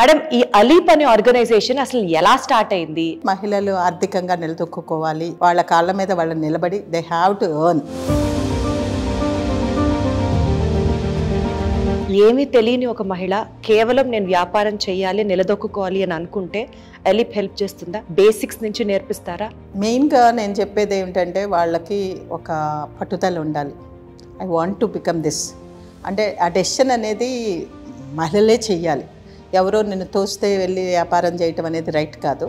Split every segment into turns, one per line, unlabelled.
Madam ఈ అలీప్ అనే organisation అసలు ఎలా స్టార్ట్ అయింది?
మహిళలు ఆర్థికంగా నిలదొక్కుకోవాలి, వాళ్ళ కాళ్ళ మీద వాళ్ళు నిలబడి దే హ్యావ్ టు ఎర్న్.
ఏమీ తెలియని ఒక మహిళ కేవలం నేను వ్యాపారం చేయాలి, నిలదొక్కుకోవాలి అని అనుకుంటే అలీప్ హెల్ప్ చేస్తుందా? బేసిక్స్ నుంచి నేర్పిస్తారా?
మెయిన్గా నేను చెప్పేది ఏమిటంటే వాళ్ళకి ఒక పట్టుదల ఉండాలి. I want to become this అంటే ఆ డెసిషన్ అనేది మహిళలే చెయ్యాలి. ఎవరో నిన్ను తోస్తే వెళ్ళి వ్యాపారం చేయటం అనేది రైట్ కాదు.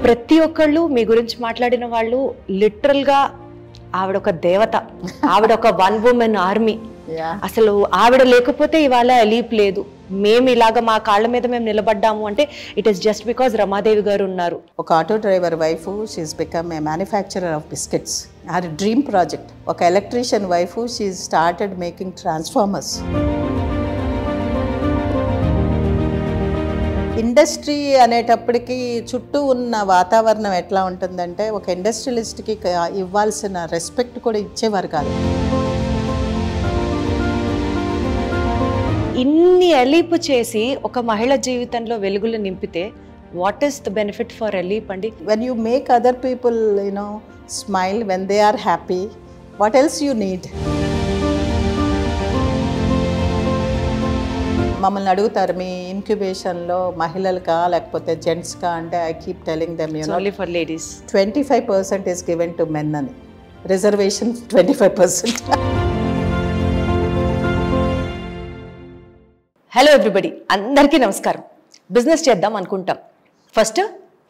ప్రతి ఒక్కళ్ళు మీ గురించి మాట్లాడిన వాళ్ళు లిటరల్గా ఆవిడ ఒక దేవత, ఆవిడ ఒక వన్ ఉమెన్ ఆర్మీ. అసలు ఆవిడ లేకపోతే ఇవాళ అలీప్ లేదు. మేము ఇలాగ మా కాళ్ళ మీద మేము నిలబడ్డాము అంటే it is just because Ramadevi garu ఉన్నారు.
ఒక auto driver wife she is become a manufacturer of biscuits, our dream project. ఒక electrician wife she started making transformers. Industry అనేటప్పటికీ చుట్టూ ఉన్న వాతావరణం ఎట్లా ఉంటుందంటే ఒక ఇండస్ట్రియలిస్ట్కి ఇవ్వాల్సిన రెస్పెక్ట్ కూడా ఇచ్చేవారు కాదు.
ఇన్ని అలీప్ చేసి ఒక మహిళ జీవితంలో వెలుగులు నింపితే what is the benefit for ALEAP అండి?
When you make other people smile when they are happy, what else you need? మమ్మల్ని అడుగుతారు మీ ఇన్క్యుబేషన్లో మహిళలకా లేకపోతే జెంట్స్కా అంటే I keep telling them
only for ladies.
25% is given to men అని, రిజర్వేషన్ 25%.
హలో ఎవ్రీబడి, అందరికీ నమస్కారం. బిజినెస్ చేద్దాం అనుకుంటాం, ఫస్ట్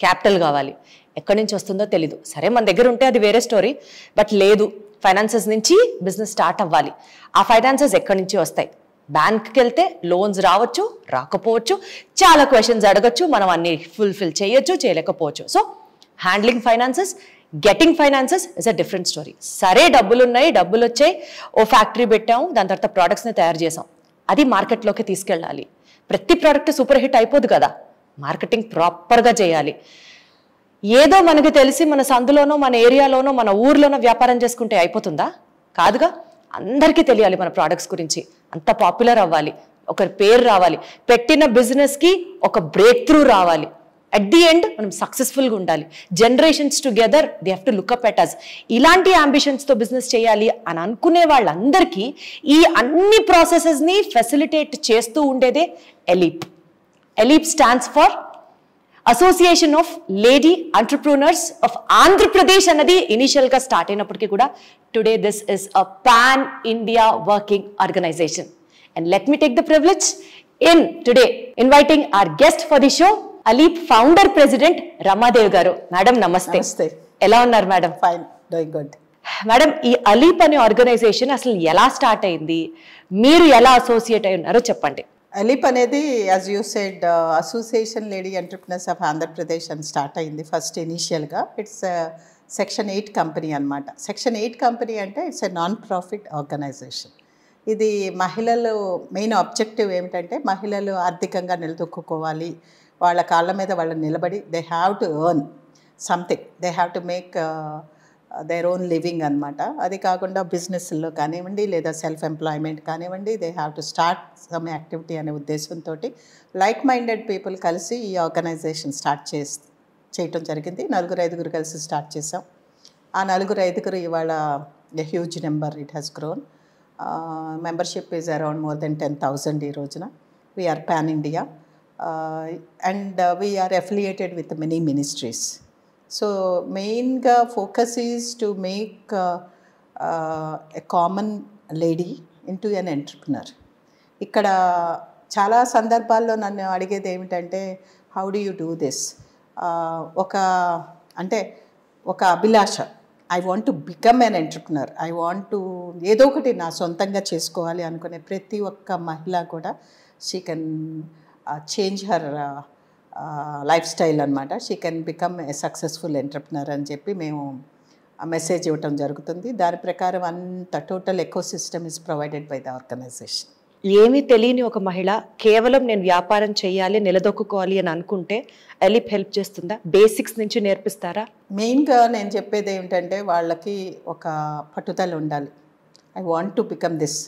క్యాపిటల్ కావాలి. ఎక్కడి నుంచి వస్తుందో తెలీదు. సరే మన దగ్గర ఉంటే అది వేరే స్టోరీ, బట్ లేదు, ఫైనాన్సెస్ నుంచి బిజినెస్ స్టార్ట్ అవ్వాలి. ఆ ఫైనాన్సెస్ ఎక్కడి నుంచి వస్తాయి? బ్యాంక్కి వెళ్తే లోన్స్ రావచ్చు, రాకపోవచ్చు, చాలా క్వశ్చన్స్ అడగచ్చు, మనం అన్ని ఫుల్ఫిల్ చేయొచ్చు, చేయలేకపోవచ్చు. So handling finances, getting finances is a different story. సరే డబ్బులు ఉన్నాయి, డబ్బులు వచ్చాయి, ఓ ఫ్యాక్టరీ పెట్టాము, దాని తర్వాత ప్రోడక్ట్స్ని తయారు చేసాం, అది మార్కెట్లోకి తీసుకెళ్ళాలి. ప్రతి ప్రోడక్ట్ సూపర్ హిట్ అయిపోదు కదా, మార్కెటింగ్ ప్రాపర్గా చేయాలి. ఏదో మనకు తెలిసి మన సందులోనో మన ఏరియాలోనో మన ఊర్లోనో వ్యాపారం చేసుకుంటే అయిపోతుందా? కాదుగా, అందరికీ తెలియాలి మన ప్రోడక్ట్స్ గురించి, అంత పాపులర్ అవ్వాలి, ఒక పేరు రావాలి, పెట్టిన బిజినెస్కి ఒక బ్రేక్ త్రూ రావాలి. అట్ ది ఎండ్ మనం సక్సెస్ఫుల్గా ఉండాలి. Generations together they have to look up at us. ఇలాంటి అంబిషన్స్తో బిజినెస్ చేయాలి అని అనుకునే వాళ్ళందరికీ ఈ అన్ని ప్రాసెసెస్ని ఫెసిలిటేట్ చేస్తూ ఉండేదే ALEAP. ALEAP stands for association of lady entrepreneurs of Andhra Pradesh అన్నది ఇనిషియల్గా స్టార్ట్ అయినప్పటికీ కూడా today this is a pan India working organization. And let me take the privilege in today inviting our guest for the show, ALEAP founder president Ramadevi garu. Madam నమస్తే. ఎలా ఉన్నారు madam?
Fine, doing good.
Madam ఈ అలీప్ అనే organisation అసలు ఎలా start అయింది, మీరు ఎలా అసోసియేట్ అయి ఉన్నారో చెప్పండి.
అలీప్ అనేది as you said association lady entrepreneurs of Andhra Pradesh అని స్టార్ట్ అయింది ఫస్ట్ ఇనీషియల్గా. ఇట్స్ సెక్షన్ 8 కంపెనీ అనమాట. సెక్షన్ 8 కంపెనీ అంటే it's a non profit organization. ఇది మహిళలు మెయిన్ ఆబ్జెక్టివ్ ఏమిటంటే మహిళలు ఆర్థికంగా నిలదొక్కుకోవాలి, వాళ్ళ కాళ్ళ మీద వాళ్ళు నిలబడి they have to earn something, they have to make their own living అనమాట. అది కాకుండా బిజినెస్లో కానివ్వండి లేదా సెల్ఫ్ ఎంప్లాయ్మెంట్ కానివ్వండి, they have to start some activity అనే ఉద్దేశంతో లైక్ మైండెడ్ పీపుల్ కలిసి ఈ ఆర్గనైజేషన్ స్టార్ట్ చేయటం జరిగింది. 4-5 కలిసి స్టార్ట్ చేసాం. ఆ 4-5 ఇవాళ a huge number, it has grown. Membership is around more than 10,000 ఈ రోజున. We're pan India and we are affiliated with many ministries. So mainగా focus is to make a common lady into an entrepreneur. ఇక్కడ చాలా సందర్భాల్లో నన్ను అడిగేది ఏమిటంటే how do you do this, ఒక అభిలాష, I want to become an entrepreneur, I want to ఏదో ఒకటి నా సొంతంగా చేసుకోవాలి అనుకునే ప్రతి ఒక్క మహిళ కూడా she can change her lifestyle అనమాట. She can become a successful entrepreneur అని చెప్పి మేము మెసేజ్ ఇవ్వటం జరుగుతుంది. దాని ప్రకారం అంత total ecosystem is provided by the organisation.
ఏమీ తెలియని ఒక మహిళ కేవలం నేను వ్యాపారం చేయాలి, నిలదొక్కుకోవాలి అని అనుకుంటే అలీప్ హెల్ప్ చేస్తుందా? బేసిక్స్ నుంచి నేర్పిస్తారా?
మెయిన్గా నేను చెప్పేది ఏమిటంటే వాళ్ళకి ఒక పట్టుదల ఉండాలి. I want to become this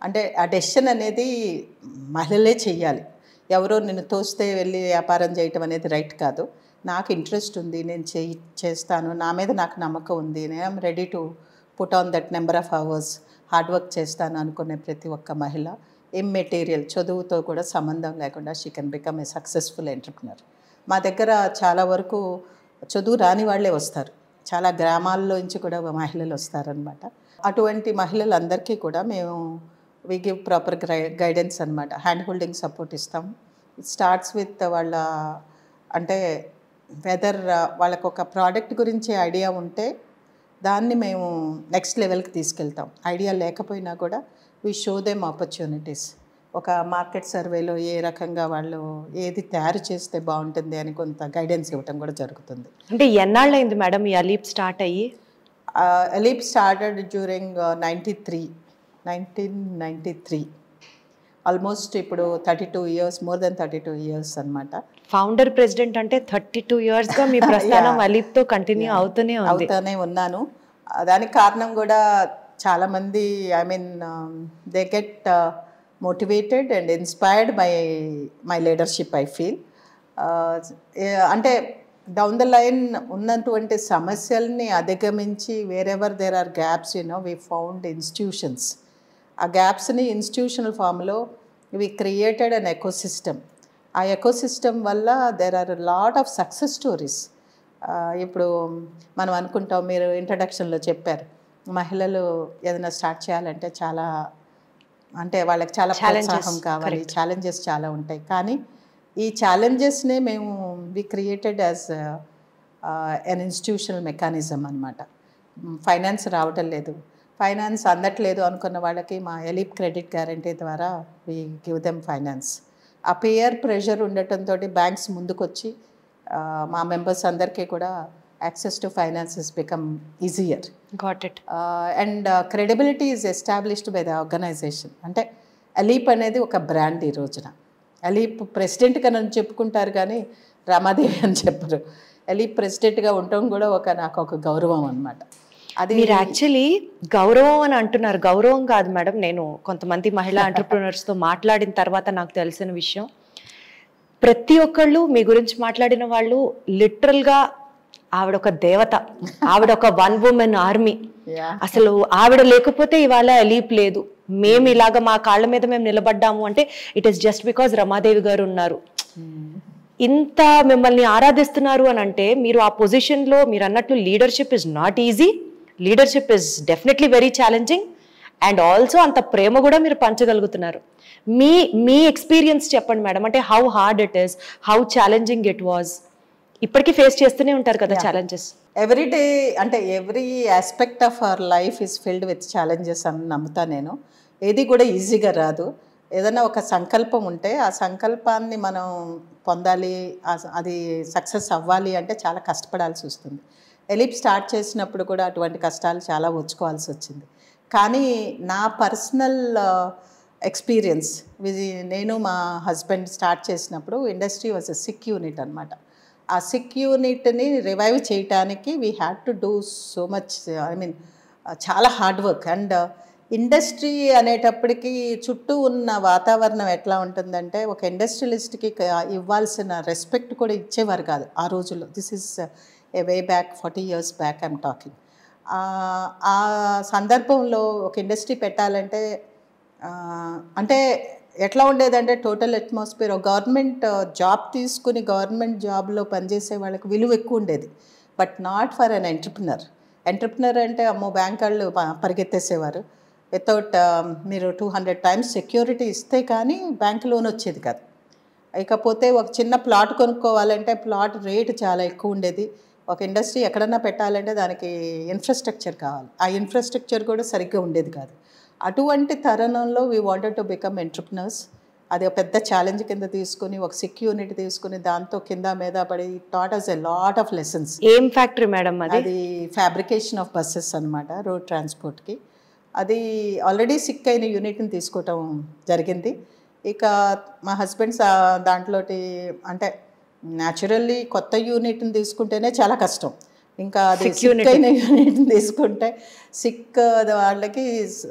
అంటే ఆ డెసిషన్ అనేది మహిళలే చెయ్యాలి. ఎవరో నిన్ను తోస్తే వెళ్ళి వ్యాపారం చేయటం అనేది రైట్ కాదు. నాకు ఇంట్రెస్ట్ ఉంది, నేను చేస్తాను, నా మీద నాకు నమ్మకం ఉంది, నేను ready to put on that number of hours, hard work చేస్తాను అనుకునే ప్రతి ఒక్క మహిళ మెటీరియల్ చదువుతో కూడా సంబంధం లేకుండా she can become a successful entrepreneur. మా దగ్గర చాలా వరకు చదువు రాని వాళ్ళే వస్తారు, చాలా గ్రామాల్లోంచి కూడా మహిళలు వస్తారనమాట. అటువంటి మహిళలందరికీ కూడా మేము వి గివ్ ప్రాపర్ గైడెన్స్ అనమాట, హ్యాండ్ హోల్డింగ్ సపోర్ట్ ఇస్తాం. ఇట్ స్టార్ట్స్ విత్ వాళ్ళ అంటే వెదర్ వాళ్ళకు ఒక ప్రోడక్ట్ గురించి ఐడియా ఉంటే దాన్ని మేము నెక్స్ట్ లెవెల్కి తీసుకెళ్తాం. ఐడియా లేకపోయినా కూడా వీ షో దెమ్ ఆపర్చునిటీస్. ఒక మార్కెట్ సర్వేలో ఏ రకంగా వాళ్ళు ఏది తయారు చేస్తే బాగుంటుంది అని కొంత గైడెన్స్ ఇవ్వటం కూడా జరుగుతుంది.
అంటే ఎన్నాళ్ళు అయింది మేడం ఈ అలీప్ స్టార్ట్ అయ్యి?
అలీప్ స్టార్టెడ్ డ్యూరింగ్ 1993. ఆల్మోస్ట్ ఇప్పుడు 32 ఇయర్స్, మోర్ దెన్ 32 ఇయర్స్ అనమాట.
ఫౌండర్ ప్రెసిడెంట్ అంటే 32 ఇయర్స్గా మీ ప్రస్థానం అలీప్తో కంటిన్యూ అవుతూనే
ఉన్నాను. దానికి కారణం కూడా చాలామంది I mean they get motivated and inspired by my leadership I feel. అంటే డౌన్ ద లైన్ ఉన్నటువంటి సమస్యల్ని అధిగమించి wherever there are gaps we found institutions. ఆ గ్యాప్స్ని ఇన్స్టిట్యూషనల్ ఫామ్లో వి క్రియేటెడ్ అన్ ఎకోసిస్టమ్. ఆ ఎకోసిస్టమ్ వల్ల there are lot of success stories. ఇప్పుడు మనం అనుకుంటాం, మీరు ఇంట్రడక్షన్లో చెప్పారు, మహిళలు ఏదైనా స్టార్ట్ చేయాలంటే చాలా అంటే వాళ్ళకి చాలా ప్రోత్సాహం కావాలి, ఛాలెంజెస్ చాలా ఉంటాయి. కానీ ఈ ఛాలెంజెస్నే మేము we created as an institutional mechanism అనమాట. ఫైనాన్స్ రావటం లేదు, ఫైనాన్స్ అందట్లేదు అనుకున్న వాళ్ళకి మా ఎలీప్ క్రెడిట్ గ్యారంటీ ద్వారా వి గివ్ దెమ్ ఫైనాన్స్. ఆ పియర్ ప్రెషర్ ఉండటంతో బ్యాంక్స్ ముందుకొచ్చి మా మెంబర్స్ అందరికీ కూడా access to finances become easier.
Got it.
And credibility is established by the organization. అంటే అలీప్ అనేది ఒక బ్రాండ్. ఈ రోజున అలీప్ ప్రెసిడెంట్గా నన్ను చెప్పుకుంటారు కానీ రమాదేవి అని చెప్పరు. అలీప్ ప్రెసిడెంట్గా ఉండటం కూడా నాకు ఒక గౌరవం అనమాట.
అది మీరు యాక్చువల్లీ గౌరవం అని అంటున్నారు, గౌరవం కాదు మేడం. నేను కొంతమంది మహిళా ఎంటర్ప్రినర్స్తో మాట్లాడిన తర్వాత నాకు తెలిసిన విషయం, ప్రతి ఒక్కళ్ళు మీ గురించి మాట్లాడిన వాళ్ళు లిటరల్గా ఆవిడ ఒక దేవత, ఆవిడ ఒక 1 woman ఆర్మీ. అసలు ఆవిడ లేకపోతే ఇవాళ అలీప్ లేదు, మేము ఇలాగ మా కాళ్ళ మీద మేము నిలబడ్డాము అంటే it is just because Ramadevi garu ఉన్నారు. ఇంత మిమ్మల్ని ఆరాధిస్తున్నారు అని అంటే మీరు ఆ పొజిషన్లో, మీరు అన్నట్లు leadership is not easy, leadership is definitely very challenging, and also అంత ప్రేమ కూడా మీరు పంచగలుగుతున్నారు. మీ ఎక్స్పీరియన్స్ చెప్పండి మేడం. అంటే how hard it is, how challenging it was. ఇప్పటికీ ఫేస్ చేస్తూనే ఉంటారు కదా ఛాలెంజెస్?
ఎవ్రీ డే అంటే every aspect of our life is filled with challenges అని నమ్ముతా నేను. ఏది కూడా ఈజీగా రాదు. ఏదైనా ఒక సంకల్పం ఉంటే ఆ సంకల్పాన్ని మనం పొందాలి, అది సక్సెస్ అవ్వాలి అంటే చాలా కష్టపడాల్సి వస్తుంది. ఎలీప్ స్టార్ట్ చేసినప్పుడు కూడా అటువంటి కష్టాలు చాలా వచ్చుకోవాల్సి వచ్చింది. కానీ నా పర్సనల్ ఎక్స్పీరియన్స్, నేను మా హస్బెండ్ స్టార్ట్ చేసినప్పుడు industry was a sick unit అనమాట. ఆ సిక్ యూనిట్ని రివైవ్ చేయటానికి we had to do so much, I mean చాలా హార్డ్ వర్క్. అండ్ ఇండస్ట్రీ అనేటప్పటికీ చుట్టూ ఉన్న వాతావరణం ఎట్లా ఉంటుందంటే ఒక ఇండస్ట్రియలిస్ట్కి ఇవ్వాల్సిన రెస్పెక్ట్ కూడా ఇచ్చేవారు కాదు ఆ రోజుల్లో. This is a way back 40 years back I'm talking. ఆ సందర్భంలో ఒక ఇండస్ట్రీ పెట్టాలంటే అంటే ఎట్లా ఉండేదంటే టోటల్ అట్మాస్ఫియర్, గవర్నమెంట్ జాబ్ తీసుకుని గవర్నమెంట్ జాబ్లో పనిచేసే వాళ్ళకి విలువ ఎక్కువ ఉండేది, but not for an entrepreneur. Entrepreneur అంటే అమ్మో బ్యాంక్ వాళ్ళు పరిగెత్తేసేవారు. వితౌట్ మీరు 200 times సెక్యూరిటీ ఇస్తే కానీ బ్యాంక్ లోన్ వచ్చేది కాదు. ఇకపోతే ఒక చిన్న ప్లాట్ కొనుక్కోవాలంటే ప్లాట్ రేటు చాలా ఎక్కువ ఉండేది. ఒక ఇండస్ట్రీ ఎక్కడన్నా పెట్టాలంటే దానికి ఇన్ఫ్రాస్ట్రక్చర్ కావాలి, ఆ ఇన్ఫ్రాస్ట్రక్చర్ కూడా సరిగ్గా ఉండేది కాదు. అటువంటి తరుణంలో we wanted to become entrepreneurs. అది ఒక పెద్ద ఛాలెంజ్ కింద తీసుకుని ఒక సిక్ యూనిట్ తీసుకుని దాంతో కింద మీద పడి taught us a lot of lessons.
ఏం ఫ్యాక్టరీ మేడం అది?
ఫ్యాబ్రికేషన్ ఆఫ్ బస్సెస్ అనమాట, రోడ్ ట్రాన్స్పోర్ట్కి. అది ఆల్రెడీ సిక్ అయిన యూనిట్ని తీసుకోవటం జరిగింది. ఇక మా హస్బెండ్స్ దాంట్లోటి అంటే న్యాచురల్లీ కొత్త యూనిట్ని తీసుకుంటేనే చాలా కష్టం. ఇంకా అది సిక్ అయిన యూనిట్ని తీసుకుంటే సిక్ వాళ్ళకి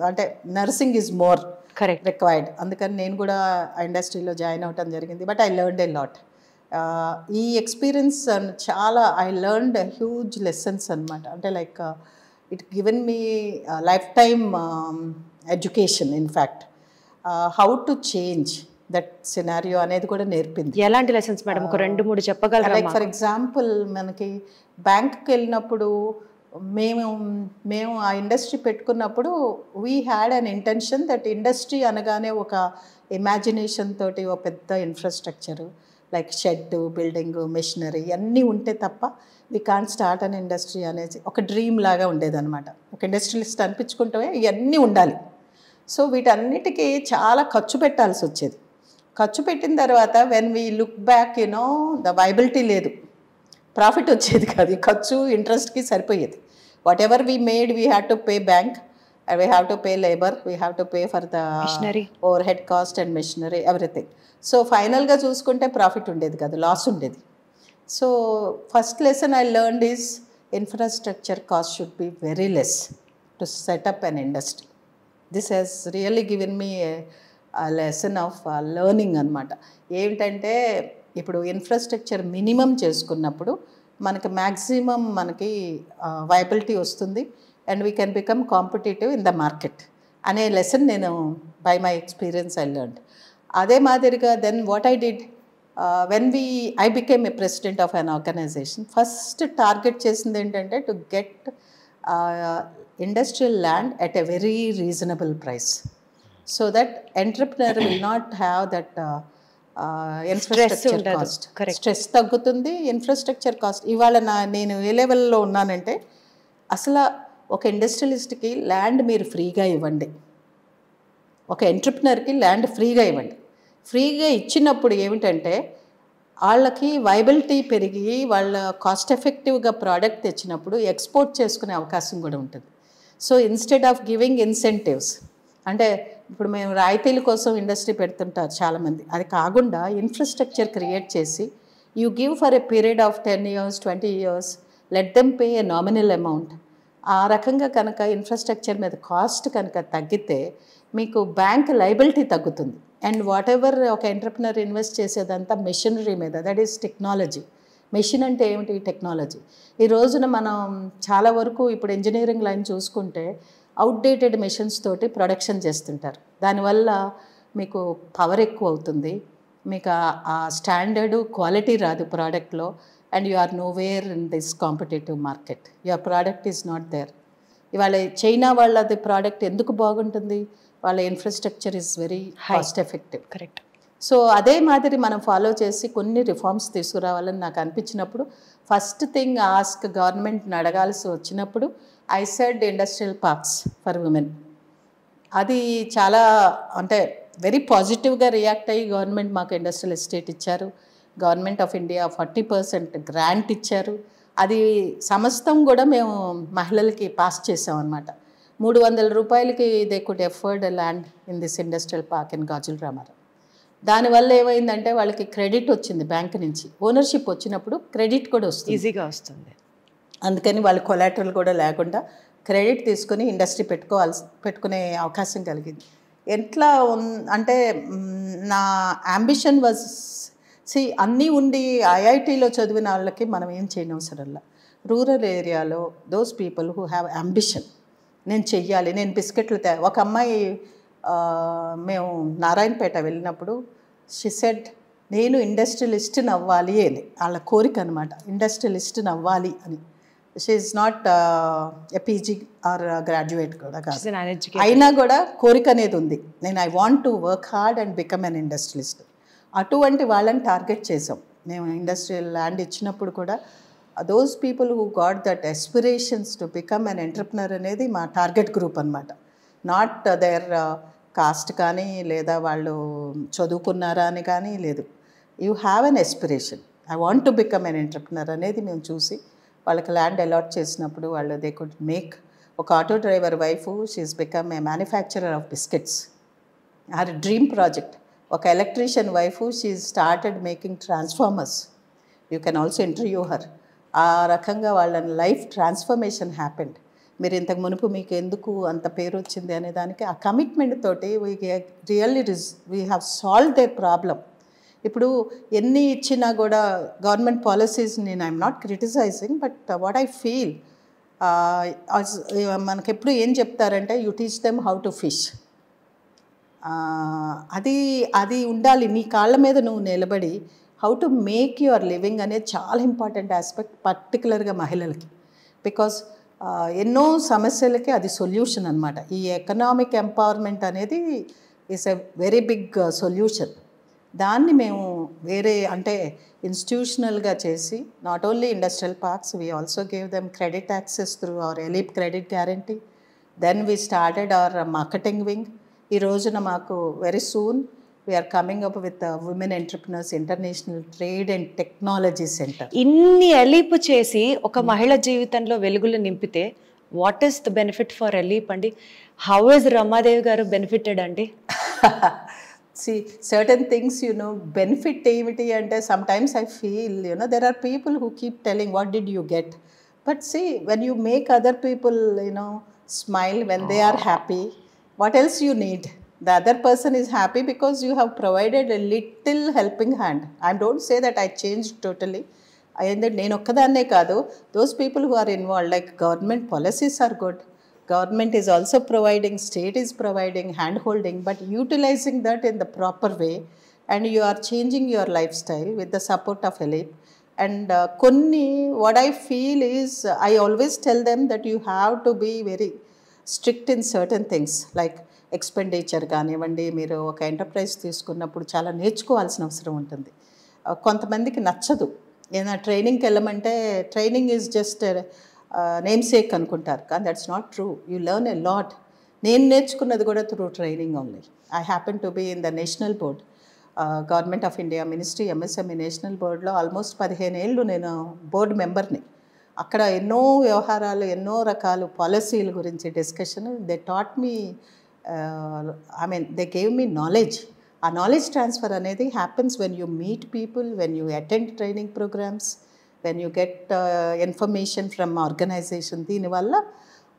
అంటే nursing is more.
Correct.
Required. అందుకని నేను కూడా ఆ ఇండస్ట్రీలో జాయిన్ అవ్వటం జరిగింది. But I learned a lot. ఈ ఎక్స్పీరియన్స్ చాలా ఐ లెర్న్డ్ హ్యూజ్ లెసన్స్ అనమాట. అంటే like it given me life time education. In fact how to change that scenario అనేది కూడా నేర్పింది.
ఎలాంటి లెసన్స్ మేడం? ఒక 2-3 చెప్పగలరా?
లైక్ ఫర్ ఎగ్జాంపుల్, మనకి బ్యాంక్కి వెళ్ళినప్పుడు మేము ఆ ఇండస్ట్రీ పెట్టుకున్నప్పుడు we had an intention that industry అనగానే ఒక ఇమాజినేషన్ తోటి ఒక పెద్ద infrastructure like shed, building, machinery అన్నీ ఉంటే తప్ప we can't start an industry అనేది ఒక డ్రీమ్ లాగా ఉండేదన్నమాట. ఒక ఇండస్ట్రియలిస్ట్ అనిపించుకుంటే ఇవన్నీ ఉండాలి. సో వీటన్నిటికీ చాలా ఖర్చు పెట్టాల్సి వచ్చేది. ఖర్చు పెట్టిన తర్వాత when we look back the viability లేదు, ప్రాఫిట్ వచ్చేది కాదు. ఖర్చు ఇంట్రెస్ట్కి సరిపోయేది. What ever we made we have to pay bank, we have to pay labour, we have to pay for the over head cost and machinery, everything. So ఫైనల్గా చూసుకుంటే profit ఉండేది కాదు, loss ఉండేది. So first lesson I learned is infrastructure cost should be very less to set up an industry. This has really given me lesson of learning అనమాట. ఏమిటంటే ఇప్పుడు infrastructure minimum చేసుకున్నప్పుడు మనకి మ్యాక్సిమం మనకి వైబిలిటీ వస్తుంది and we can become competitive in the market అనే lesson నేను by my experience I learned. అదే మాదిరిగా then what I did when I became a president of an organization, first target చేసింది ఏంటంటే to get industrial land at a very reasonable price so that entrepreneur will not have that infrastructure cost. Stress తగ్గుతుంది, infrastructure cost. ఇవాళ నేను ఏ లెవెల్లో ఉన్నానంటే అసలు ఒక ఇండస్ట్రియలిస్ట్కి land మీరు ఫ్రీగా ఇవ్వండి, ఒక ఎంటర్ప్రెనర్కి ల్యాండ్ ఫ్రీగా ఇవ్వండి. ఫ్రీగా ఇచ్చినప్పుడు ఏమిటంటే వాళ్ళకి వైబిలిటీ పెరిగి వాళ్ళ కాస్ట్ ఎఫెక్టివ్గా ప్రోడక్ట్ తెచ్చినప్పుడు ఎక్స్పోర్ట్ చేసుకునే అవకాశం కూడా ఉంటుంది. So instead of giving incentives, అంటే ఇప్పుడు మేము రాయితీల కోసం ఇండస్ట్రీ పెడుతుంటారు చాలామంది, అది కాకుండా ఇన్ఫ్రాస్ట్రక్చర్ క్రియేట్ చేసి you give for a period of 10 years 20 years, let them pay a nominal amount. ఆ రకంగా కనుక ఇన్ఫ్రాస్ట్రక్చర్ మీద కాస్ట్ కనుక తగ్గితే మీకు బ్యాంక్ లైబిలిటీ తగ్గుతుంది. అండ్ వాట్ ఎవర్ ఒక ఎంటర్ప్రెనర్ ఇన్వెస్ట్ చేసేదంతా మెషినరీ మీద, దట్ ఈస్ టెక్నాలజీ. మెషిన్ అంటే ఏమిటి? టెక్నాలజీ. ఈ రోజున మనం చాలా వరకు ఇప్పుడు ఇంజనీరింగ్ లైన్ చూసుకుంటే అవుట్డేటెడ్ మెషిన్స్ తోటి ప్రొడక్షన్ చేస్తుంటారు. దానివల్ల మీకు పవర్ ఎక్కువ అవుతుంది, మీకు ఆ స్టాండర్డు క్వాలిటీ రాదు ప్రోడక్ట్లో, and you are nowhere in this competitive market. Your product is not there. ఇవాళ చైనా వాళ్ళది ప్రోడక్ట్ ఎందుకు బాగుంటుంది? వాళ్ళ infrastructure is very cost effective.
Correct.
So అదే మాదిరి మనం ఫాలో చేసి కొన్ని రిఫార్మ్స్ తీసుకురావాలని నాకు అనిపించినప్పుడు ఫస్ట్ థింగ్ ఆస్క్ గవర్నమెంట్ని అడగాల్సి వచ్చినప్పుడు I said industrial parks for women. అది చాలా అంటే వెరీ పాజిటివ్గా రియాక్ట్ అయ్యి గవర్నమెంట్ మాకు ఇండస్ట్రియల్ ఎస్టేట్ ఇచ్చారు. గవర్నమెంట్ ఆఫ్ ఇండియా 40% గ్రాంట్ ఇచ్చారు. అది సమస్తం కూడా మేము మహిళలకి పాస్ చేసామన్నమాట. 300 రూపాయలకి they could afford land in this industrial park in Gajula Ramarao. దానివల్ల ఏమైందంటే వాళ్ళకి క్రెడిట్ వచ్చింది బ్యాంక్ నుంచి. ఓనర్షిప్ వచ్చినప్పుడు క్రెడిట్ కూడా వస్తుంది,
ఈజీగా వస్తుంది.
అందుకని వాళ్ళ కొలాటరల్ కూడా లేకుండా క్రెడిట్ తీసుకొని ఇండస్ట్రీ పెట్టుకునే అవకాశం కలిగింది. ఎట్లా అంటే నా అంబిషన్ వాజ్ అన్నీ ఉండి ఐఐటీలో చదివిన వాళ్ళకి మనం ఏం చేయనవసరంలా. రూరల్ ఏరియాలో those people who have ambition, నేను చెయ్యాలి, నేను బిస్కెట్లు ఒక అమ్మాయి మేము నారాయణపేట వెళ్ళినప్పుడు షీ సెడ్ నేను ఇండస్ట్రియలిస్ట్ని అవ్వాలి అని, వాళ్ళ కోరిక అనమాట, ఇండస్ట్రియలిస్ట్ని అవ్వాలి అని. She is not a PG or graduate కూడా కాదు, అయినా కూడా కోరిక అనేది ఉంది. నేను I want to work hard and become an industrialist. అటువంటి వాళ్ళని టార్గెట్ చేసాం మేము. ఇండస్ట్రియల్ ల్యాండ్ ఇచ్చినప్పుడు కూడా those people who got that aspirations to become an entrepreneur అనేది మా టార్గెట్ గ్రూప్ అనమాట. నాట్ దేర్ కాస్ట్ కానీ లేదా వాళ్ళు చదువుకున్నారా అని కానీ లేదు. You have an aspiration, I want to become an entrepreneur అనేది మేము చూసి వాళ్ళకి ల్యాండ్ అలాట్ చేసినప్పుడు వాళ్ళు దే కుడ్ మేక్. ఒక auto driver wife she is become a manufacturer of biscuits, our dream project. ఒక electrician wife she started making transformers, you can also interview her. ఆ రకంగా వాళ్ళ లైఫ్ ట్రాన్స్ఫర్మేషన్ హ్యాపెండ్. మీరు ఇంతకు మునుపు మీకు ఎందుకు అంత పేరు వచ్చింది అనే దానికి ఆ కమిట్మెంట్ తోటి we have solve their problem. ఇప్పుడు ఎన్ని ఇచ్చినా కూడా గవర్నమెంట్ పాలసీస్ నేను I'm not criticising, but what I feel మనకి ఎప్పుడు ఏం చెప్తారంటే you teach them how to fish. అది ఉండాలి. నీ కాళ్ళ మీద నువ్వు నిలబడి how to make your living అనేది చాలా ఇంపార్టెంట్ ఆస్పెక్ట్, పర్టికులర్గా మహిళలకి. బికాస్ ఎన్నో సమస్యలకి అది సొల్యూషన్ అనమాట. ఈ ఎకనామిక్ ఎంపవర్మెంట్ అనేది is a very big solution. దాన్ని మేము వేరే అంటే ఇన్స్టిట్యూషనల్గా చేసి, not only industrial parks, we also gave them credit access through our ALEAP credit guarantee. Then we started our marketing wing. ఈ రోజున మాకు very soon we're coming up with women entrepreneurs international trade and technology centre.
ఇన్ని ఎలీప్ చేసి ఒక మహిళ జీవితంలో వెలుగులు నింపితే what is the benefit for ALEAP అండి? హౌ ఇస్ రమాదేవి గారు బెనిఫిటెడ్ అండి?
See, certain things, benefit ఏమిటి అంటే sometimes I feel, there are people who keep telling, what did you get? But see, when you make other people, smile when they are happy, what else you need? The other person is happy because you have provided a little helping hand. I don't say that I changed totally. నేను ఒక్కదాన్నే కాదు, those people who are involved, like government policies are good. Government is also providing, state is providing hand holding, but utilizing that in the proper way, and you are changing your lifestyle with the support of ELIP. And what I feel is, I always tell them that you have to be very strict in certain things, like expenditure కానివ్వండి. మీరు ఒక enterprise తీసుకున్నప్పుడు చాలా నేర్చుకోవాల్సిన అవసరం ఉంటుంది. కొంతమందికి నచ్చదు, ఏదైనా ట్రైనింగ్కి వెళ్ళమంటే training is just name sake అనుకుంటారు, కానీ that's not true. You learn a lot. నేను నేర్చుకున్నది కూడా through training only. I happen to be in the national board, government of India ministry MSME national బోర్డ్లో ఆల్మోస్ట్ 15 ఏళ్ళు నేను బోర్డు మెంబర్ని. అక్కడ ఎన్నో వ్యవహారాలు, ఎన్నో రకాల పాలసీల గురించి discussion. They taught me, they gave me knowledge. A knowledge transfer అనేది happens when you meet people, when you attend training programs, when you get information from organization. దీనివల్ల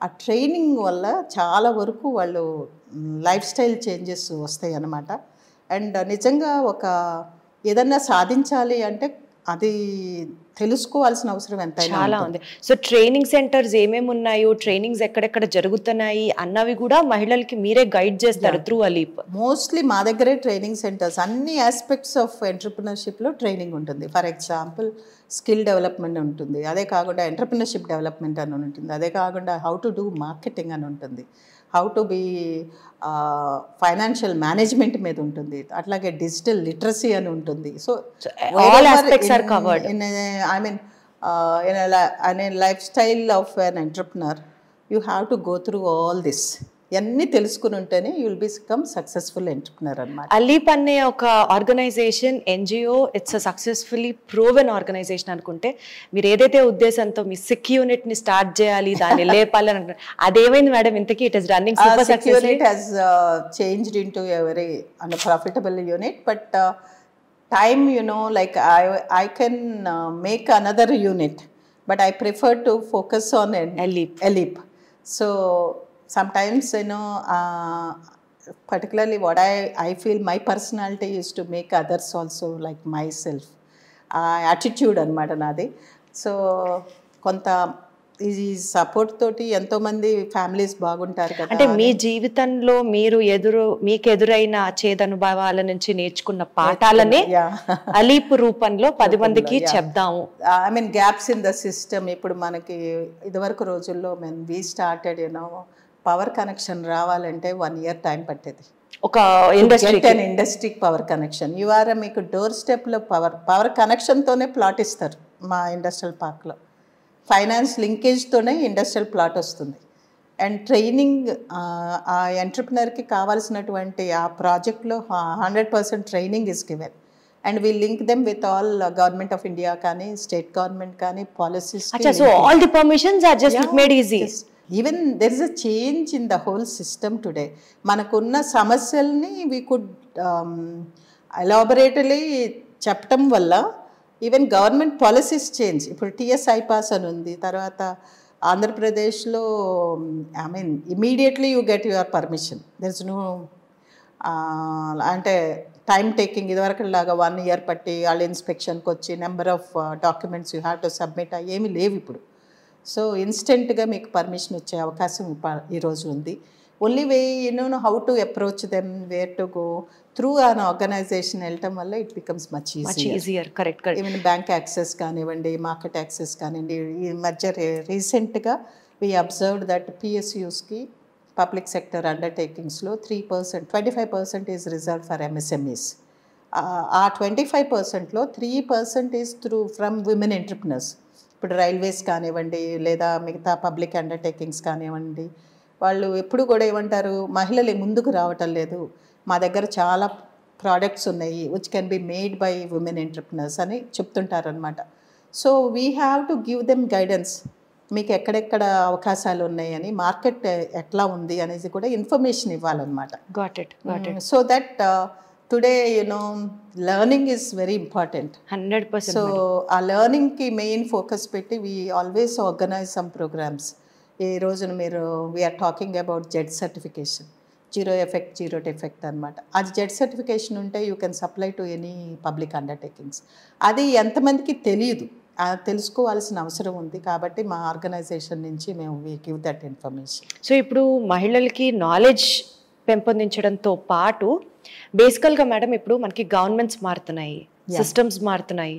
ఆ ట్రైనింగ్ వల్ల చాలా వరకు వాళ్ళు లైఫ్ స్టైల్ చేంజెస్ వస్తాయి అన్నమాట. And నిజంగా ఏదన్నా సాధించాలి అంటే అది తెలుసుకోవాల్సిన అవసరం ఎంతైనా
చాలా ఉంది. సో ట్రైనింగ్ సెంటర్స్ ఏమేమి ఉన్నాయో, ట్రైనింగ్స్ ఎక్కడెక్కడ జరుగుతున్నాయి అన్నవి కూడా మహిళలకి మీరే గైడ్ చేస్తారు త్రూ ఎలీప్?
మోస్ట్లీ మా దగ్గరే ట్రైనింగ్ సెంటర్స్, అన్ని ఆస్పెక్ట్స్ ఆఫ్ ఎంటర్ప్రినర్షిప్లో ట్రైనింగ్ ఉంటుంది. ఫర్ ఎగ్జాంపుల్ స్కిల్ డెవలప్మెంట్ ఉంటుంది, అదే కాకుండా ఎంటర్ప్రినర్షిప్ డెవలప్మెంట్ అని ఉంటుంది, అదే కాకుండా హౌ టు డూ మార్కెటింగ్ అని ఉంటుంది, how to be financial management మీద ఉంటుంది, అట్లాగే డిజిటల్ లిటరసీ అని ఉంటుంది. So
all aspects are covered.
in a lifestyle of an entrepreneur, you have to go through all this. ఇవన్నీ తెలుసుకుని ఉంటేనే you will become successful entrepreneur అన్నమాట.
ఎలీప్ అనే ఒక organization, NGO, it's a successfully proven organization అనుకుంటే, మీరు ఏదైతే ఉద్దేశంతో మీ సిక్ యూనిట్ ని స్టార్ట్ చేయాలి, దాన్ని లేపాలి అని అనుకుంటే అదేమైంది మేడం? ఇంతకీ it is running super successfully.
It has changed into a very unprofitable unit, but time, like I can make another unit, but I prefer to focus on ELIP. So sometimes, particularly what I feel my personality is to make others also like myself. Attitude anamata nadi. So konta ఈ support తోటి ఎంతో మంది families బాగుంటారు కదా.
అంటే మీ జీవితంలో మీకు ఎదురైన చేదనుభవాల నుంచి నేర్చుకున్న పాఠాలనే ఎలీప్ రూపంలో 10 మందికి చెప్దాము.
I mean gaps in the system. ఇప్పుడు మనకి ఇదివరకు రోజుల్లో వి స్టార్టెడ్ పవర్ కనెక్షన్ రావాలంటే 1 year టైం పట్టేది.
ఒక ఇండస్ట్రీ
పవర్ కనెక్షన్ మీకు డోర్ స్టెప్లో పవర్ కనెక్షన్తోనే ప్లాట్ ఇస్తారు మా ఇండస్ట్రియల్ పార్క్లో. ఫైనాన్స్ లింకేజ్తోనే ఇండస్ట్రియల్ ప్లాట్ వస్తుంది. అండ్ ట్రైనింగ్ ఆ ఎంటర్ప్రినర్కి కావాల్సినటువంటి ఆ ప్రాజెక్ట్లో 100% training is given. And we link them with all government of India కానీ, స్టేట్ గవర్నమెంట్ కానీ, policies.
So all the permissions are just made easy.
Even there is a change in the whole system today. మనకున్న సమస్యల్ని we could elaborately చెప్పటం వల్ల even government policies change. ఇప్పుడు టిఎస్ ఐపాస్ అని ఉంది, తర్వాత ఆంధ్రప్రదేశ్లో I mean immediately you get your permission. There is no అంటే టైం టేకింగ్. ఇదివరకు లాగా 1 year పట్టి వాళ్ళ ఇన్స్పెక్షన్కి వచ్చి number of documents you have to submit ఏమీ లేవు ఇప్పుడు. సో ఇన్స్టెంట్గా మీకు పర్మిషన్ వచ్చే అవకాశం ఈరోజు ఉంది. Only way how to approach them, where to go through an organisation వెళ్ళటం వల్ల it becomes much easier.
Correct.
Even bank access కానివ్వండి, మార్కెట్ యాక్సెస్ కానివ్వండి. ఈ మధ్య రీసెంట్గా వీ అబ్జర్వ్డ్ దట్ పిఎస్యూస్కి పబ్లిక్ సెక్టర్ అండర్టేకింగ్స్లో 3%, 25% ఈజ్ రిజర్వ్ ఫర్ ఎంఎస్ఎంఈస్. ఆ 25%లో 3% ఈజ్ ఫ్రమ్ విమెన్ ఎంటర్ప్రినర్స్. ఇప్పుడు రైల్వేస్ కానివ్వండి, లేదా మిగతా పబ్లిక్ అండర్టేకింగ్స్ కానివ్వండి, వాళ్ళు ఎప్పుడు కూడా ఏమంటారు, మహిళలు ముందుకు రావటం లేదు, మా దగ్గర చాలా ప్రోడక్ట్స్ ఉన్నాయి which can be made by women entrepreneurs అని చెప్తుంటారనమాట. So we have to give them guidance. మీకు ఎక్కడెక్కడ అవకాశాలు ఉన్నాయని, మార్కెట్ ఎట్లా ఉంది అనేది కూడా ఇన్ఫర్మేషన్ ఇవ్వాలన్నమాట.
Got it.
So that today learning is very important.
100%.
So ఆ లెర్నింగ్కి మెయిన్ ఫోకస్ పెట్టి we always organise some programmes. ఈ రోజున మీరు we are talking about Z certification, zero effect, zero defect అనమాట. అది జెడ్ సర్టిఫికేషన్ ఉంటే you can supply to any public undertakings. అది ఎంతమందికి తెలియదు, తెలుసుకోవాల్సిన అవసరం ఉంది. కాబట్టి మా ఆర్గనైజేషన్ నుంచి మేము we give that information.
So ఇప్పుడు మహిళలకి నాలెడ్జ్ పెంపొందించడంతో పాటు బేసికల్గా మేడం ఇప్పుడు మనకి గవర్నమెంట్స్ మారుతున్నాయి, సిస్టమ్స్ మారుతున్నాయి,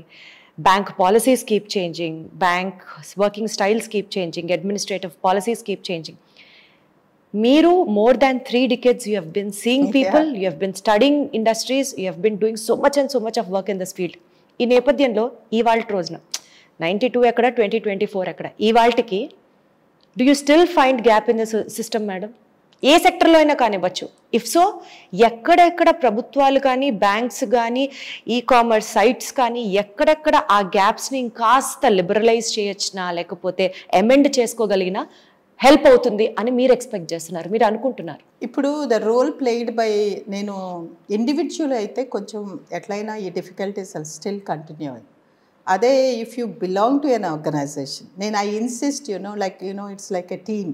bank policies keep changing, bank working styles keep changing, administrative policies keep changing. మీరు more than 3 decades you have been seeing people, you have been studying industries, you have been doing so much and so much of work in this field. ఈ నేపథ్యంలో ఇవాళ రోజున 92 ఎక్కడ, 2024 ఎక్కడ, ఇవాళకి do you still find gap in the system madam? ఏ సెక్టర్లో అయినా కానివ్వచ్చు. ఇఫ్ సో, ఎక్కడెక్కడ ప్రభుత్వాలు కానీ, బ్యాంక్స్ కానీ, ఈ కామర్స్ సైట్స్ కానీ, ఎక్కడెక్కడ ఆ గ్యాప్స్ని ఇంకాస్త లిబరలైజ్ చేయొచ్చునా, లేకపోతే అమెండ్ చేసుకోగలిగినా హెల్ప్ అవుతుంది అని మీరు ఎక్స్పెక్ట్ చేస్తున్నారు, మీరు అనుకుంటున్నారు?
ఇప్పుడు ద రోల్ ప్లేడ్ బై, నేను ఇండివిజువల్ అయితే కొంచెం ఎట్లయినా ఈ డిఫికల్టీస్ స్టిల్ కంటిన్యూ అయ్యి, అదే if you belong to an organisation, నేను I insist like it's like a team.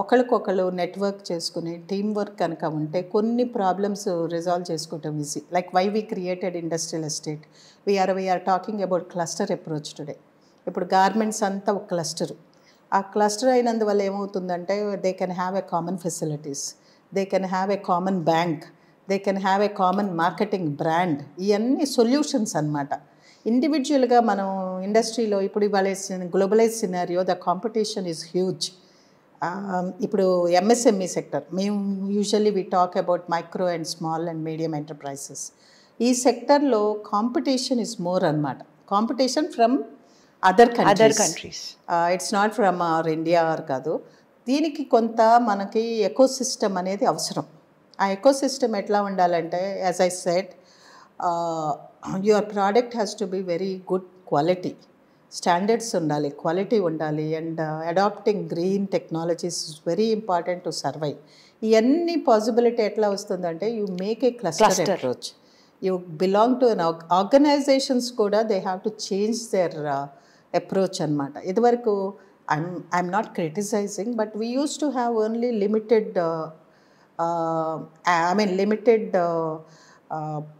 ఒకరికొకరు నెట్వర్క్ చేసుకుని టీమ్ వర్క్ కనుక ఉంటే కొన్ని ప్రాబ్లమ్స్ రిజాల్వ్ చేసుకోవటం easy. Like why we created industrial estate, we are talking about cluster approach today. ఇప్పుడు garments అంతా ఒక క్లస్టరు. ఆ క్లస్టర్ అయినందువల్ల ఏమవుతుందంటే they can have a common facilities, they can have a common bank, they can have a common marketing brand. ఇవన్నీ solutions అనమాట. ఇండివిజువల్గా మనం ఇండస్ట్రీలో ఇప్పుడు ఇవాళ globalise scenario, the competition is huge. ఇప్పుడు ఎంఎస్ఎంఈ సెక్టర్, మేము usually we talk about micro and small and medium enterprises. ఈ సెక్టర్లో కాంపిటీషన్ ఈజ్ మోర్ అనమాట. Competition from other countries, it's not from our India కాదు. దీనికి కొంత మనకి ఎకో సిస్టమ్ అనేది అవసరం. ఆ ఎకో సిస్టమ్ ఎట్లా ఉండాలంటే, as I said, your product has to be very good quality, standards ఉండాలి, క్వాలిటీ ఉండాలి, and adapting green technologies is very important to survive. ఇవన్నీ పాసిబిలిటీ ఎట్లా వస్తుందంటే you make a cluster approach. You belong to an organisations కూడా they have to change their approach అనమాట. ఇదివరకు I'm not criticising, but we use to have only limited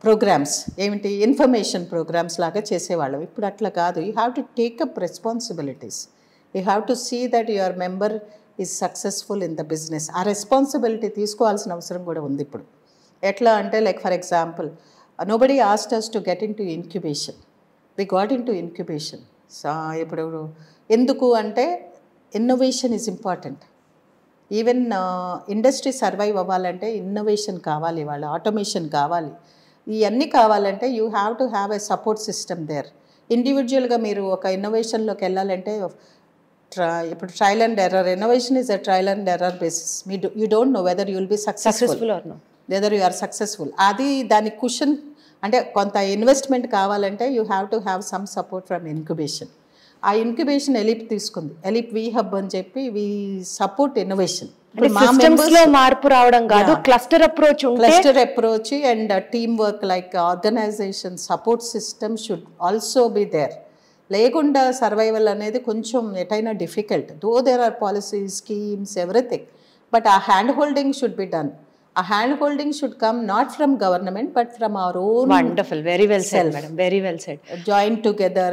programmes, ఏమిటి information programmes లాగా చేసేవాళ్ళం. ఇప్పుడు అట్లా కాదు. You have to take up responsibilities, you have to see that your member is successful in the business. ఆ responsibility తీసుకోవాల్సిన అవసరం కూడా ఉంది ఇప్పుడు. ఎట్లా అంటే, like for example, nobody asked us to get into incubation, we got into incubation. So ఇప్పుడు ఎందుకు అంటే innovation is important. Even industry survive అవ్వాలంటే ఇన్నోవేషన్ కావాలి, వాళ్ళ ఆటోమేషన్ కావాలి. ఇవన్నీ కావాలంటే you have to have a support system there. ఇండివిజువల్గా మీరు ఒక ఇన్నోవేషన్లోకి వెళ్ళాలంటే ఇప్పుడు trial and error, innovation is a trial and error basis. You don't know whether you will be successful or no, whether you are successful. అది దాని cushion అంటే కొంత investment కావాలంటే you have to have some support from incubation. ఆ incubation ALEAP తీసుకుంది, ఎలిప్ వి hub అని చెప్పి వి support innovation.
మార్పు రావడం కాదు, cluster
approach and team work, like organisation support system should also be there. లేకుండా సర్వైవల్ అనేది కొంచెం ఎటైనా difficult. Though there are policies, schemes, everything, but ఆ hand holding should be done. ఆ hand holding should come not from government but from our own.
Wonderful, very well said madam, very well said.
Join together,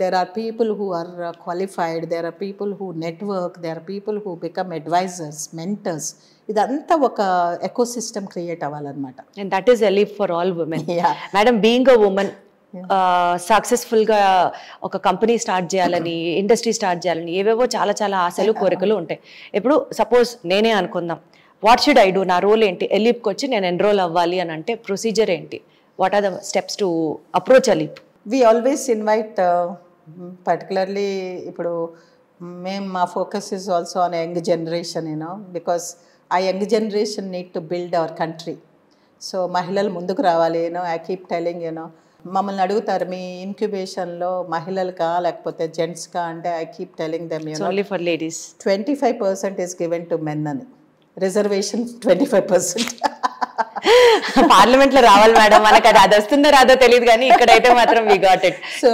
there are people who are qualified, there are people who network, there are people who become advisors, mentors. ఇదంతా ఒక ecosystem create అవ్వాలన్నమాట.
And that is a leap for all women.
Yeah.
Madam, being a woman, సక్సెస్ఫుల్గా ఒక company start చేయాలని, industry start చేయాలని ఏవేవో చాలా చాలా ఆశలు, కోరికలు ఉంటాయి. ఇప్పుడు సపోజ్ నేనే అనుకుందాం, వాట్ షుడ్ ఐ డూ, నా రోల్ ఏంటి, ఎలీప్కి వచ్చి నేను ఎన్రోల్ అవ్వాలి అని అంటే ప్రొసీజర్ ఏంటి, what are the steps to approach ALEAP?
We always invite, particularly ఇప్పుడు మేము మా focus is also on young generation, because ఆ young generation need to build our country. So మహిళలు ముందుకు రావాలి. ఐ కీప్ టెలింగ్, మమ్మల్ని అడుగుతారు మీ ఇన్క్యుబేషన్లో మహిళలకా లేకపోతే జెంట్స్కా అంటే I keep telling them
only for ladies.
25% is given to men అని, రిజర్వేషన్ 25%.
పార్లమెంట్ లో రావాలి మేడం, మనకు అది వస్తుందో రాదో తెలియదు కానీ ఇక్కడైతే మాత్రం we got it.
So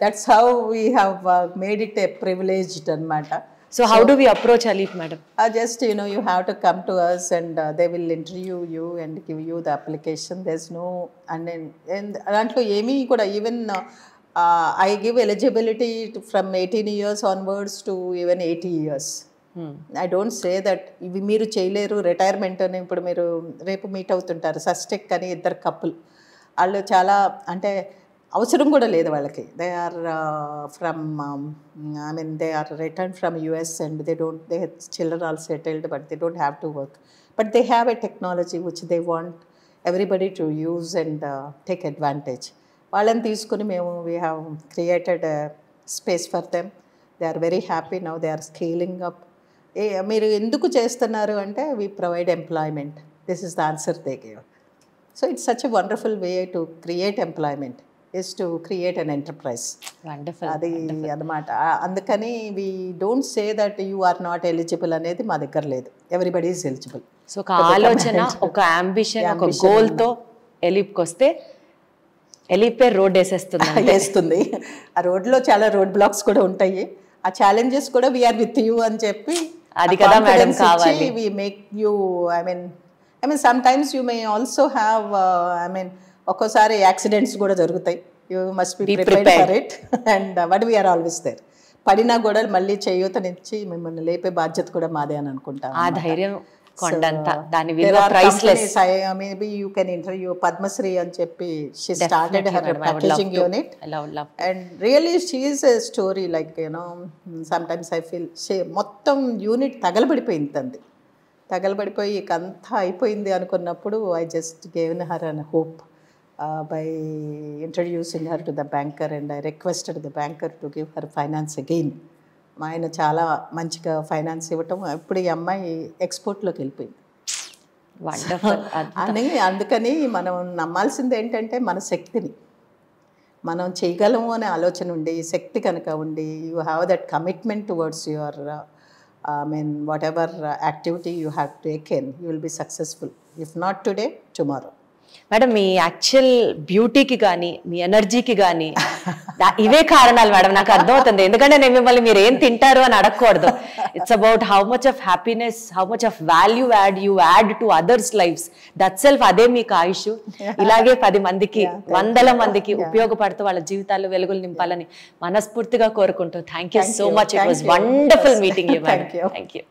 that's how we have made it a privileged అన్నమాట.
So how do we approach Aleep, madam?
Just, you have to come to us and they will interview you and give you the application. There's no, and దాంట్లో ఏమీ కూడా, even I give eligibility from 18 years onwards to even 80 years. I don't say that ఇవి మీరు చేయలేరు, retirement అని. ఇప్పుడు మీరు రేపు మీట్ అవుతుంటారు, సస్టెక్ అని ఇద్దరు కపుల్, వాళ్ళు చాలా అంటే అవసరం కూడా లేదు వాళ్ళకి. They are from, they are return from US and they children are settled but they don't have to work, but they have a technology which they want everybody to use and take advantage. వాళ్ళని తీసుకుని మేము we have created a space for them. They are very happy now, they are scaling up. మీరు ఎందుకు చేస్తున్నారు అంటే we provide employment. This is the answer they gave. So it's such a wonderful way to create employment, is to create an enterprise.
Wonderful.
అది అన్నమాట. అందుకని we don't say that you are not eligible అనేది మా దగ్గర లేదు. Everybody is eligible.
So ఒక ఆలోచన, ఒక అంబిషన్, ఒక గోల్ తో ఎలీప్కి వస్తే ఎలీపే రోడ్ వేసేస్తుంది. ఆ రోడ్లో చాలా రోడ్ బ్లాక్స్ కూడా ఉంటాయి. ఆ ఛాలెంజెస్ కూడా వీఆర్ విత్ యూ అని చెప్పి, అది కదా మేడం కావాలి.
We make you, I mean sometimes you may also have, ఒక్కోసారి యాక్సిడెంట్స్ కూడా జరుగుతాయి. You must be prepared for it and but we're always there. పడినా కూడా మళ్ళీ చేయూతనిచ్చి మిమ్మల్ని లేపే బాధ్యత కూడా మాదే అని అనుకుంటా.
ఆ ధైర్యం కొండంత, దాని విలువ priceless.
Maybe you can interview Padmasri అని చెప్పి, she started her packaging unit and really she is a story, like sometimes I feel మొత్తం యూనిట్ తగలబడిపోయింది. తగలబడిపోయి ఇక అంతా అయిపోయింది అనుకున్నప్పుడు I just given her a hope by introducing her to the banker and I requested the banker to give her finance again. మా ఆయన చాలా మంచిగా finance ఇవ్వటం, ఇప్పుడు ఈ అమ్మాయి ఎక్స్పోర్ట్లోకి వెళ్ళిపోయింది. అందుకని మనం నమ్మాల్సింది ఏంటంటే మన శక్తిని, మనం చేయగలము అనే ఆలోచన ఉండి, శక్తి కనుక ఉండి, you have that commitment towards your whatever activity you have taken, you will be successful. If not today, tomorrow.
Madam, మీ యాక్చువల్ బ్యూటీకి కానీ మీ ఎనర్జీకి కానీ ఇవే కారణాలు మేడం, నాకు అర్థమవుతుంది. ఎందుకంటే నేను మిమ్మల్ని మీరు ఏం తింటారు అని అడగకూడదు. It's about how much of happiness, how much of value you add to others lifes. That self అదే మీకు ఆయుష్. ఇలాగే 10 మందికి, 100 మందికి ఉపయోగపడుతూ వాళ్ళ జీవితాల్లో వెలుగులు నింపాలని మనస్ఫూర్తిగా కోరుకుంటూ thank you so much. It was wonderful meeting you madam. Thank you.